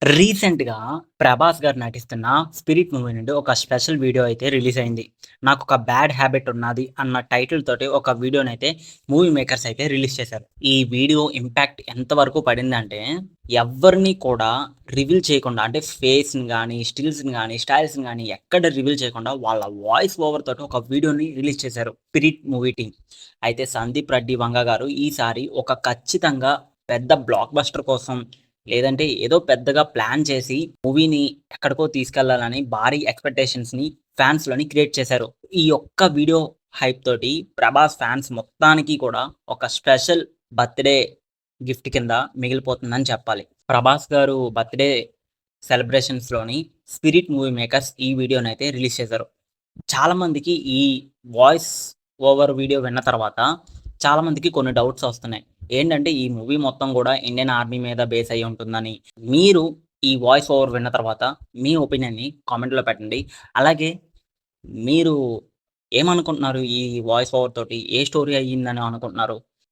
రీసెంట్‌గా 'ప్రభాస్' గారు నటిస్తున్న 'స్పిరిట్' మూవీ నుండి ఒక స్పెషల్ వీడియో అయితే రిలీజ్ అయింది. నాకొక బ్యాడ్ హాబిట్ ఉన్నది అన్న టైటిల్ తోటి ఒక వీడియోనైతే మూవీ మేకర్స్ అయితే రిలీజ్ చేశారు. ఈ వీడియో ఇంపాక్ట్ ఎంతవరకు పడిందంటే ఎవ్వరిని కూడా రివీల్ చేయకుండా అంటే ఫేస్‌ని గాని, స్టిల్స్‌ని గాని, స్టైల్స్‌ని గాని ఎక్కడ రివీల్ చేయకుండా వాళ్ళ వాయిస్ ఓవర్ తోటి ఒక వీడియోని రిలీజ్ చేశారు 'స్పిరిట్' మూవీ టీమ్. అయితే సందీప్ రెడ్డి వంగ గారు ఈసారి ఒక ఖచ్చితంగా పెద్ద బ్లాక్ బస్టర్ కోసం లేదంటే ఏదో పెద్దగా ప్లాన్ చేసి మూవీని ఎక్కడికో తీసుకెళ్లాలని భారీ ఎక్స్‌పెక్టేషన్స్‌ని ఫాన్స్‌లోని క్రియేట్ చేశారు. ఈ ఒక్క వీడియో హైప్ తోటి 'ప్రభాస్' ఫాన్స్ మొత్తానికి కూడా ఒక స్పెషల్ బర్త్‌డే గిఫ్ట్ కింద మిగిలిపోతుందని చెప్పాలి. 'ప్రభాస్' గారు బర్త్‌డే సెలబ్రేషన్స్‌లోని 'స్పిరిట్' మూవీ మేకర్స్ ఈ వీడియోనైతే రిలీజ్ చేశారు. చాలామందికి ఈ వాయిస్ ఓవర్ వీడియో విన్న తర్వాత చాలామందికి కొన్ని డౌట్స్ వస్తున్నాయి. ఏంటంటే ఈ మూవీ మొత్తం గూడా ఇండియన్ ఆర్మీ మీద బేస్ అయ్యి ఉంటుందని. మీరు ఈ వాయిస్ ఓవర్ విన్న తర్వాత మీ ఒపీనియన్‌ని కామెంట్‌లో పెట్టండి. అలాగే మీరు ఏమనుకుంటున్నారు? ఈ వాయిస్ ఓవర్ తోటి ఏ స్టోరీ అయ్యిందని అనుకుంటున్నారు?